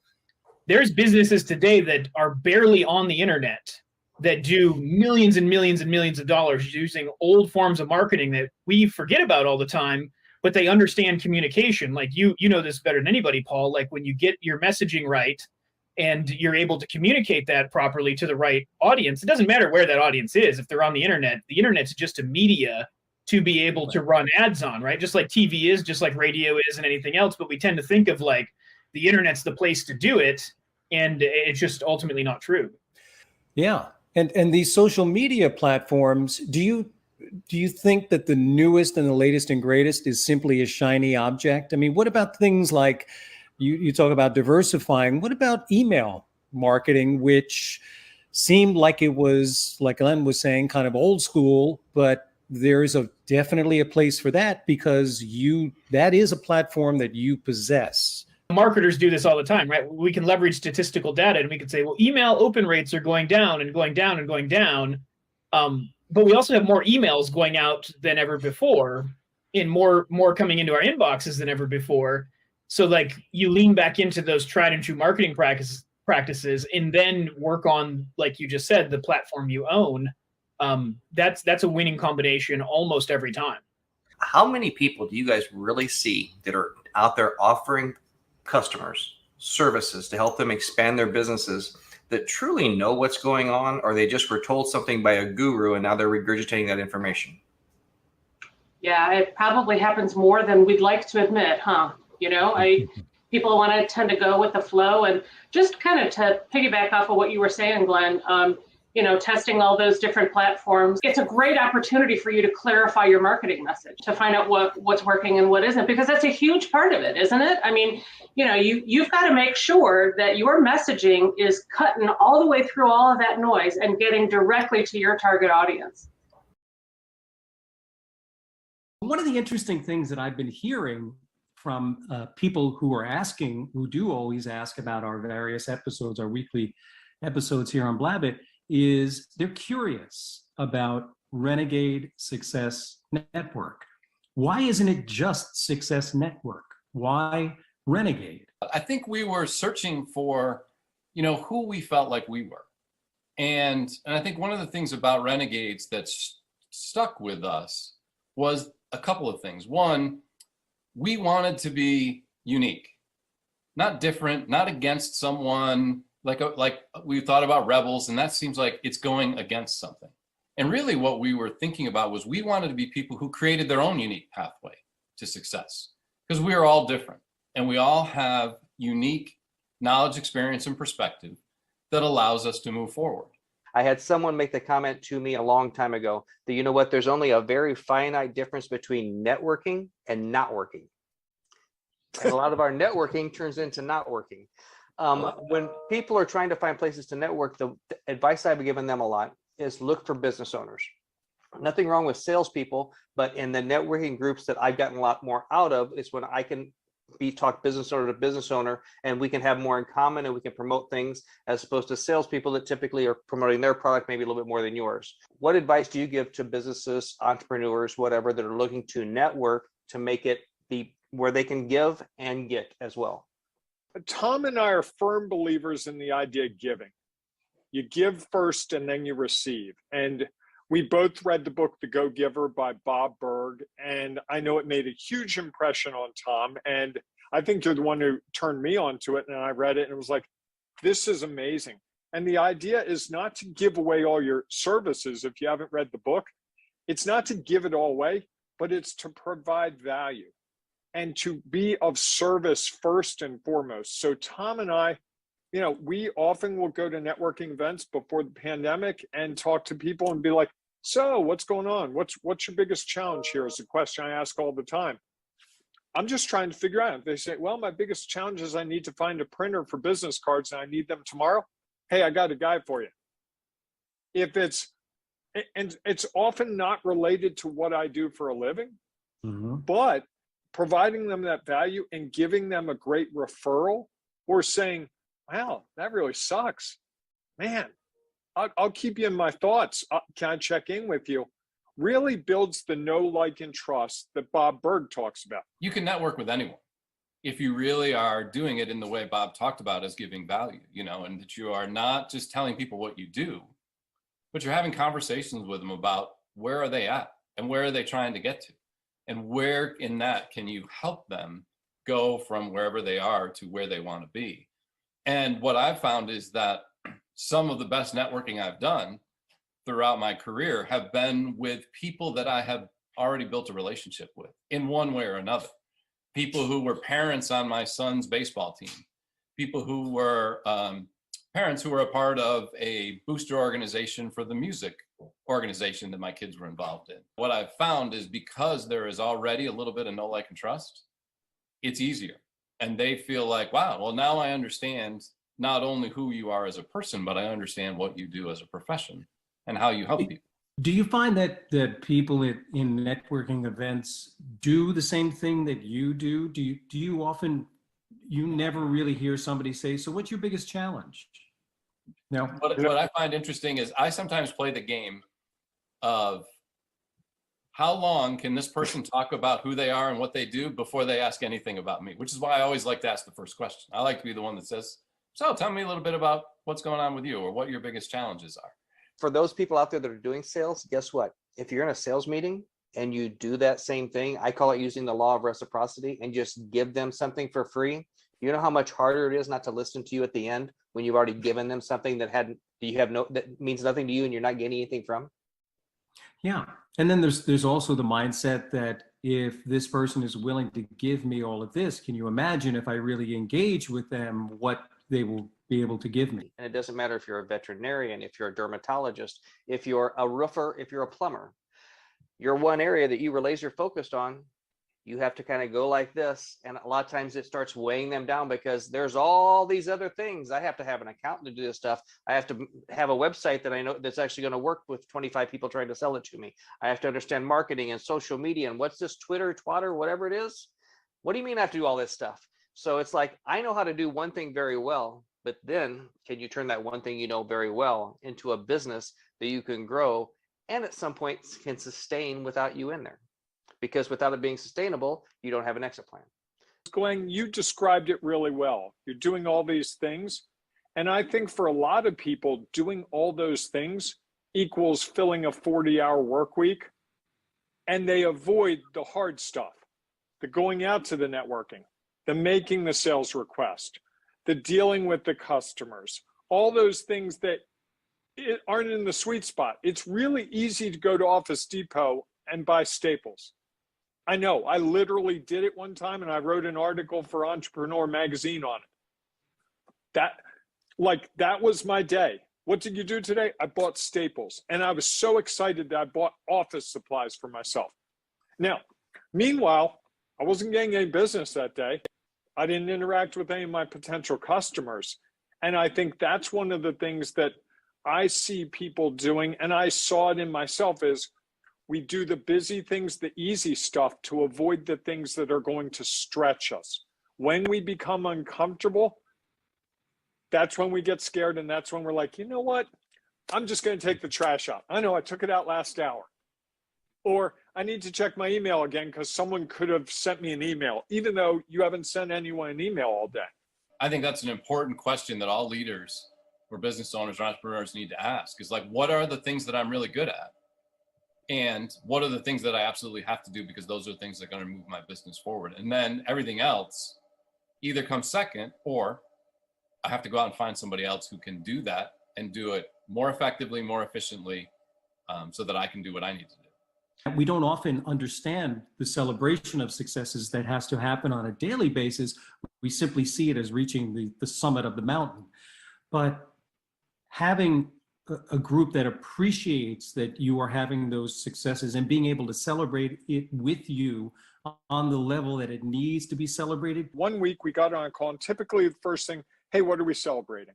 There's businesses today that are barely on the internet that do millions and millions and millions of dollars using old forms of marketing that we forget about all the time, but they understand communication. Like you know this better than anybody, Paul. Like when you get your messaging right and you're able to communicate that properly to the right audience, it doesn't matter where that audience is. If they're on the internet's just a media to be able to run ads on, right? Just like TV is, just like radio is and anything else. But we tend to think of like the internet's the place to do it. And it's just ultimately not true. Yeah. And these social media platforms, do you think that the newest and the latest and greatest is simply a shiny object? I mean, what about things like you talk about diversifying? What about email marketing, which seemed like it was, like Glenn was saying, kind of old school, but there is definitely a place for that because that is a platform that you possess. Marketers do this all the time, right? We can leverage statistical data and we can say, well, email open rates are going down and going down and going down. But we also have more emails going out than ever before and more coming into our inboxes than ever before. So like you lean back into those tried and true marketing practices and then work on, like you just said, the platform you own. That's a winning combination almost every time. How many people do you guys really see that are out there offering customers services to help them expand their businesses that truly know what's going on, or they just were told something by a guru and now they're regurgitating that information? Yeah, it probably happens more than we'd like to admit, huh? You know, people want to tend to go with the flow. And just kind of to piggyback off of what you were saying, Glenn, testing all those different platforms. It's a great opportunity for you to clarify your marketing message, to find out what's working and what isn't, because that's a huge part of it, isn't it? I mean, you've got to make sure that your messaging is cutting all the way through all of that noise and getting directly to your target audience. One of the interesting things that I've been hearing from people who do always ask about our various episodes, our weekly episodes here on Blabbit, is they're curious about Renegade Success Network. Why isn't it just Success Network? Why Renegade? I think we were searching for, who we felt like we were. And I think one of the things about Renegades that's stuck with us was a couple of things. One, we wanted to be unique, not different, not against someone. Like we thought about rebels, and that seems like it's going against something. And really what we were thinking about was we wanted to be people who created their own unique pathway to success, because we are all different and we all have unique knowledge, experience, and perspective that allows us to move forward. I had someone make the comment to me a long time ago that, you know what, there's only a very finite difference between networking and not working. And a lot of our networking turns into not working. When people are trying to find places to network, the advice I've given them a lot is look for business owners. Nothing wrong with salespeople, but in the networking groups that I've gotten a lot more out of is when I can talk business owner to business owner, and we can have more in common and we can promote things, as opposed to salespeople that typically are promoting their product maybe a little bit more than yours. What advice do you give to businesses, entrepreneurs, whatever, that are looking to network to make it be where they can give and get as well? Tom and I are firm believers in the idea of giving. You give first and then you receive. And we both read the book, The Go-Giver by Bob Berg, and I know it made a huge impression on Tom. And I think you're the one who turned me onto it, and I read it and it was like, this is amazing. And the idea is not to give away all your services if you haven't read the book. It's not to give it all away, but it's to provide value and to be of service first and foremost. So Tom and I, you know, we often will go to networking events before the pandemic and talk to people and be like, so what's going on? What's your biggest challenge here is a question I ask all the time. I'm just trying to figure out. They say, well, my biggest challenge is I need to find a printer for business cards and I need them tomorrow. Hey, I got a guy for you. And it's often not related to what I do for a living, but providing them that value and giving them a great referral, or saying, wow, that really sucks. Man, I'll keep you in my thoughts. Can I check in with you? Really builds the know, like, and trust that Bob Berg talks about. You can network with anyone if you really are doing it in the way Bob talked about, as giving value, you know, and that you are not just telling people what you do, but you're having conversations with them about where are they at and where are they trying to get to, and where in that can you help them go from wherever they are to where they want to be. And what I've found is that some of the best networking I've done throughout my career have been with people that I have already built a relationship with in one way or another. People who were parents on my son's baseball team, people who were parents who were a part of a booster organization for the music organization that my kids were involved in. What I've found is because there is already a little bit of know, like, and trust, it's easier. And they feel like, wow, well, now I understand not only who you are as a person, but I understand what you do as a profession and how you help people. Do you find that people in networking events do the same thing that you do? Do you often, you never really hear somebody say, so what's your biggest challenge? No. What I find interesting is I sometimes play the game of how long can this person talk about who they are and what they do before they ask anything about me, which is why I always like to ask the first question. I like to be the one that says, so tell me a little bit about what's going on with you or what your biggest challenges are. For those people out there that are doing sales, guess what? If you're in a sales meeting and you do that same thing, I call it using the law of reciprocity, and just give them something for free. You know how much harder it is not to listen to you at the end when you've already given them something that means nothing to you and you're not getting anything from? Yeah. And then there's also the mindset that if this person is willing to give me all of this, can you imagine if I really engage with them, what they will be able to give me? And it doesn't matter if you're a veterinarian, if you're a dermatologist, if you're a roofer, if you're a plumber, your one area that you were laser focused on, you have to kind of go like this. And a lot of times it starts weighing them down because there's all these other things. I have to have an accountant to do this stuff. I have to have a website that I know that's actually going to work with 25 people trying to sell it to me. I have to understand marketing and social media and what's this Twitter, Twatter, whatever it is. What do you mean I have to do all this stuff? So it's like, I know how to do one thing very well, but then can you turn that one thing you know very well into a business that you can grow and at some point can sustain without you in there? Because without it being sustainable, you don't have an exit plan. Glenn, you described it really well. You're doing all these things. And I think for a lot of people, doing all those things equals filling a 40-hour work week. And they avoid the hard stuff, the going out to the networking, the making the sales request, the dealing with the customers, all those things that aren't in the sweet spot. It's really easy to go to Office Depot and buy staples. I know, I literally did it one time and I wrote an article for Entrepreneur magazine on it. That was my day. What did you do today? I bought staples. And I was so excited that I bought office supplies for myself. Now, meanwhile, I wasn't getting any business that day. I didn't interact with any of my potential customers. And I think that's one of the things that I see people doing, and I saw it in myself, is we do the busy things, the easy stuff, to avoid the things that are going to stretch us. When we become uncomfortable, that's when we get scared, and that's when we're like, you know what? I'm just going to take the trash out. I know I took it out last hour. Or I need to check my email again because someone could have sent me an email, even though you haven't sent anyone an email all day. I think that's an important question that all leaders or business owners or entrepreneurs need to ask, is like, what are the things that I'm really good at? And what are the things that I absolutely have to do because those are the things that are going to move my business forward? And then everything else either comes second, or I have to go out and find somebody else who can do that and do it more effectively, more efficiently, so that I can do what I need to do. We don't often understand the celebration of successes that has to happen on a daily basis. We simply see it as reaching the summit of the mountain. But having a group that appreciates that you are having those successes and being able to celebrate it with you on the level that it needs to be celebrated. One week we got on a call, and typically the first thing, hey, what are we celebrating?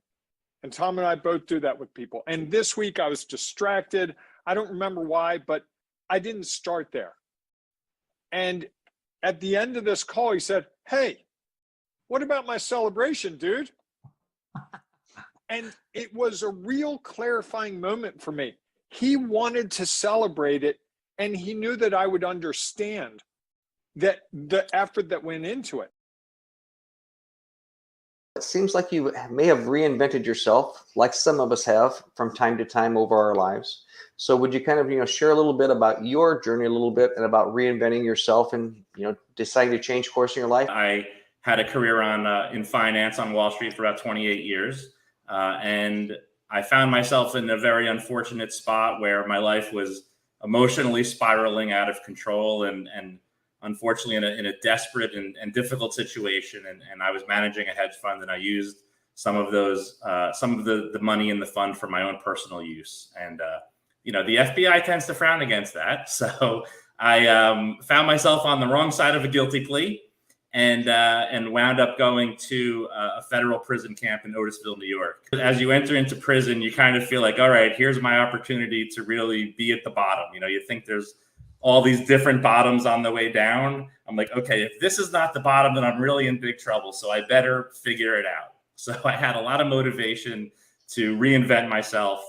And Tom and I both do that with people. And this week I was distracted. I don't remember why, but I didn't start there. And at the end of this call, he said, hey, what about my celebration, dude? And it was a real clarifying moment for me. He wanted to celebrate it, and he knew that I would understand that the effort that went into it. It seems like you may have reinvented yourself, like some of us have from time to time over our lives. So would you kind of, share a little bit about your journey a little bit and about reinventing yourself and, deciding to change course in your life? I had a career in finance on Wall Street for about 28 years. And I found myself in a very unfortunate spot where my life was emotionally spiraling out of control and unfortunately in a desperate and difficult situation. And I was managing a hedge fund, and I used some of the money in the fund for my own personal use. And, the FBI tends to frown against that. So I found myself on the wrong side of a guilty plea and wound up going to a federal prison camp in Otisville, New York. As you enter into prison, you kind of feel like, all right, here's my opportunity to really be at the bottom. You think there's all these different bottoms on the way down. I'm like, okay, if this is not the bottom, then I'm really in big trouble. So I better figure it out. So I had a lot of motivation to reinvent myself,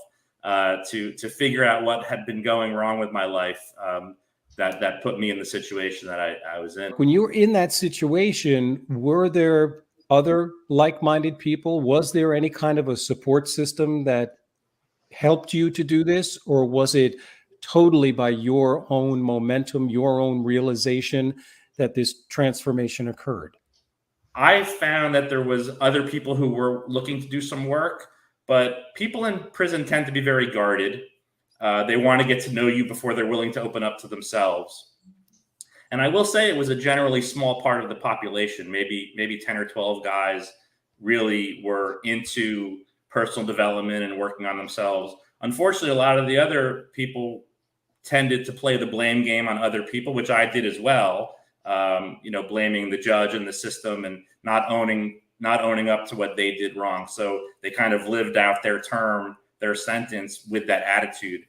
to figure out what had been going wrong with my life. That put me in the situation that I was in. When you were in that situation, were there other like-minded people? Was there any kind of a support system that helped you to do this? Or was it totally by your own momentum, your own realization that this transformation occurred? I found that there was other people who were looking to do some work, but people in prison tend to be very guarded. They want to get to know you before they're willing to open up to themselves. And I will say it was a generally small part of the population. Maybe 10 or 12 guys really were into personal development and working on themselves. Unfortunately, a lot of the other people tended to play the blame game on other people, which I did as well. Blaming the judge and the system and not owning up to what they did wrong. So they kind of lived out their sentence with that attitude.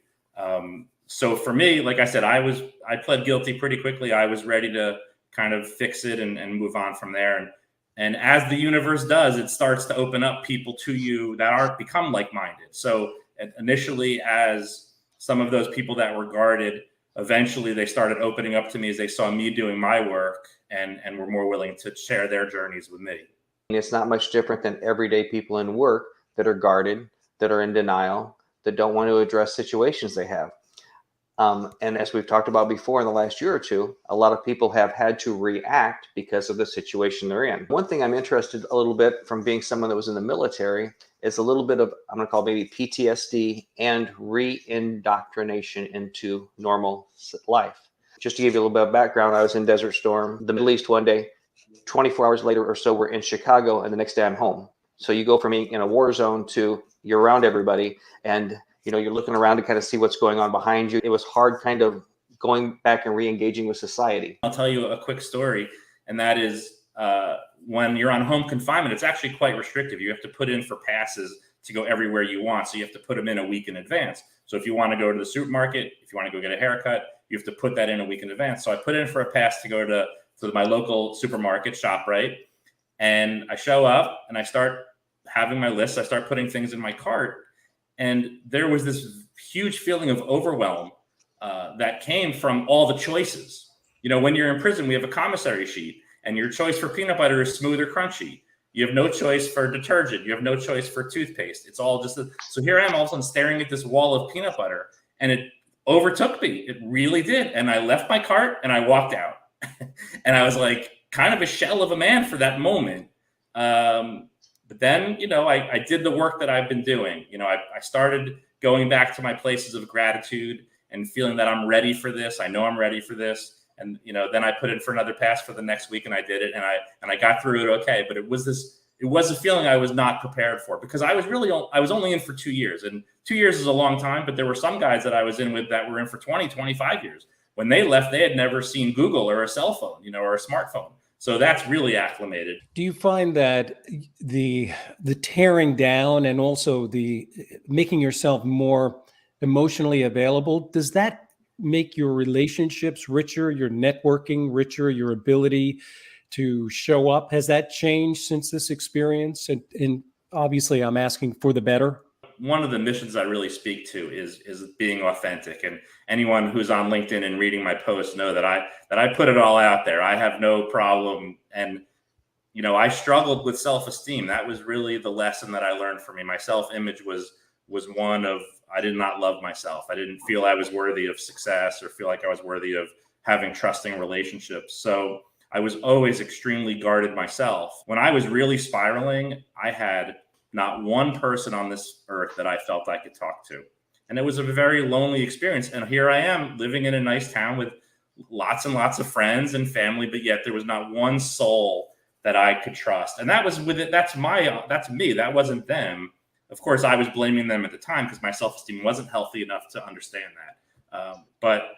So for me, like I said, I pled guilty pretty quickly. I was ready to kind of fix it and move on from there. And as the universe does, it starts to open up people to you that are become like-minded. So initially, as some of those people that were guarded, eventually they started opening up to me as they saw me doing my work and were more willing to share their journeys with me. It's not much different than everyday people in work that are guarded, that are in denial, that don't want to address situations they have. And as we've talked about before in the last year or two, a lot of people have had to react because of the situation they're in. One thing I'm interested a little bit from being someone that was in the military is a little bit of, I'm going to call maybe PTSD and re-indoctrination into normal life. Just to give you a little bit of background, I was in Desert Storm, the Middle East one day, 24 hours later or so, we're in Chicago, and the next day I'm home. So you go from being in a war zone to, you're around everybody, and you're looking around to kind of see what's going on behind you. It was hard kind of going back and re-engaging with society. I'll tell you a quick story, and that is when you're on home confinement, it's actually quite restrictive. You have to put in for passes to go everywhere you want. So you have to put them in a week in advance. So if you want to go to the supermarket, if you want to go get a haircut, you have to put that in a week in advance. So I put in for a pass to go to my local supermarket, ShopRite, and I show up and I start having my list. I start putting things in my cart, and there was this huge feeling of overwhelm that came from all the choices. When you're in prison, we have a commissary sheet, and your choice for peanut butter is smooth or crunchy. You have no choice for detergent. You have no choice for toothpaste. It's all just so here I am all of a sudden staring at this wall of peanut butter, and it overtook me. It really did. And I left my cart and I walked out. And I was like kind of a shell of a man for that moment. But then, I did the work that I've been doing. I started going back to my places of gratitude and feeling that I'm ready for this. I know I'm ready for this. And, then I put in for another pass for the next week, and I did it, and I got through it okay. But it was a feeling I was not prepared for, because I was only in for 2 years, and 2 years is a long time, but there were some guys that I was in with that were in for 20, 25 years. When they left, they had never seen Google or a cell phone, or a smartphone. So that's really acclimated. Do you find that the tearing down and also the making yourself more emotionally available, does that make your relationships richer, your networking richer, your ability to show up? Has that changed since this experience? And obviously I'm asking for the better. One of the missions I really speak to is being authentic. And anyone who's on LinkedIn and reading my posts know that I put it all out there. I have no problem. And, I struggled with self-esteem. That was really the lesson that I learned from me. My self-image was one of, I did not love myself. I didn't feel I was worthy of success or feel like I was worthy of having trusting relationships. So I was always extremely guarded myself. When I was really spiraling, I had not one person on this earth that I felt I could talk to. And it was a very lonely experience. And here I am living in a nice town with lots and lots of friends and family, but yet there was not one soul that I could trust. And that was with it. That's me. That wasn't them. Of course, I was blaming them at the time because my self-esteem wasn't healthy enough to understand that. But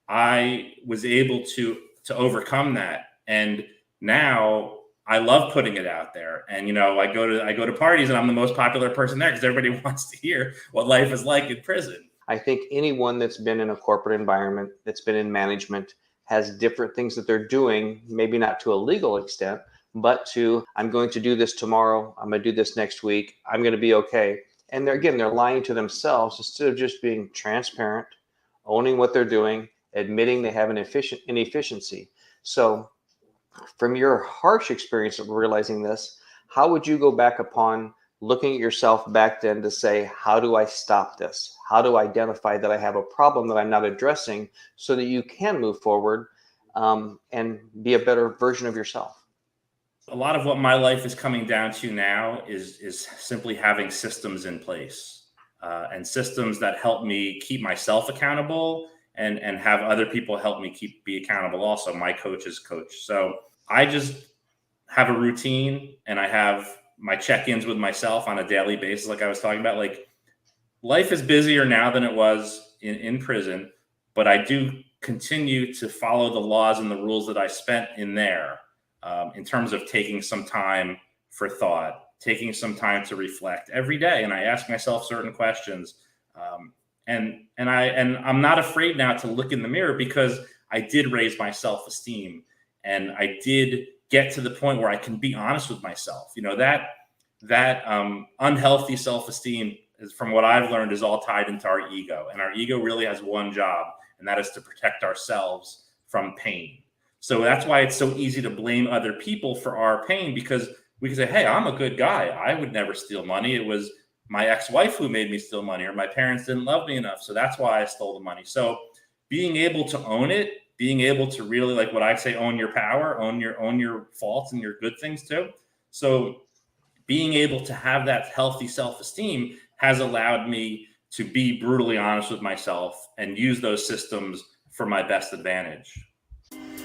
I was able to overcome that. And now I love putting it out there. And, I go to parties and I'm the most popular person there because everybody wants to hear what life is like in prison. I think anyone that's been in a corporate environment, that's been in management, has different things that they're doing, maybe not to a legal extent, but I'm going to do this tomorrow. I'm going to do this next week. I'm going to be okay. And they're lying to themselves instead of just being transparent, owning what they're doing, admitting they have an inefficiency. So from your harsh experience of realizing this, how would you go back upon looking at yourself back then to say, how do I stop this? How do I identify that I have a problem that I'm not addressing so that you can move forward and be a better version of yourself? A lot of what my life is coming down to now is simply having systems in place and systems that help me keep myself accountable and have other people help me be accountable also, my coach's coach. So I just have a routine and I have my check-ins with myself on a daily basis. Like I was talking about, like life is busier now than it was in prison, but I do continue to follow the laws and the rules that I spent in there. In terms of taking some time for thought, taking some time to reflect every day. And I ask myself certain questions. And I'm not afraid now to look in the mirror because I did raise my self-esteem and I did get to the point where I can be honest with myself. That unhealthy self-esteem is, from what I've learned, is all tied into our ego. And our ego really has one job, and that is to protect ourselves from pain. So that's why it's so easy to blame other people for our pain, because we can say, hey, I'm a good guy. I would never steal money. It was my ex-wife who made me steal money, or my parents didn't love me enough. So that's why I stole the money. So being able to own it, being able to really, like what I say, own your power, own your faults and your good things too. So being able to have that healthy self-esteem has allowed me to be brutally honest with myself and use those systems for my best advantage.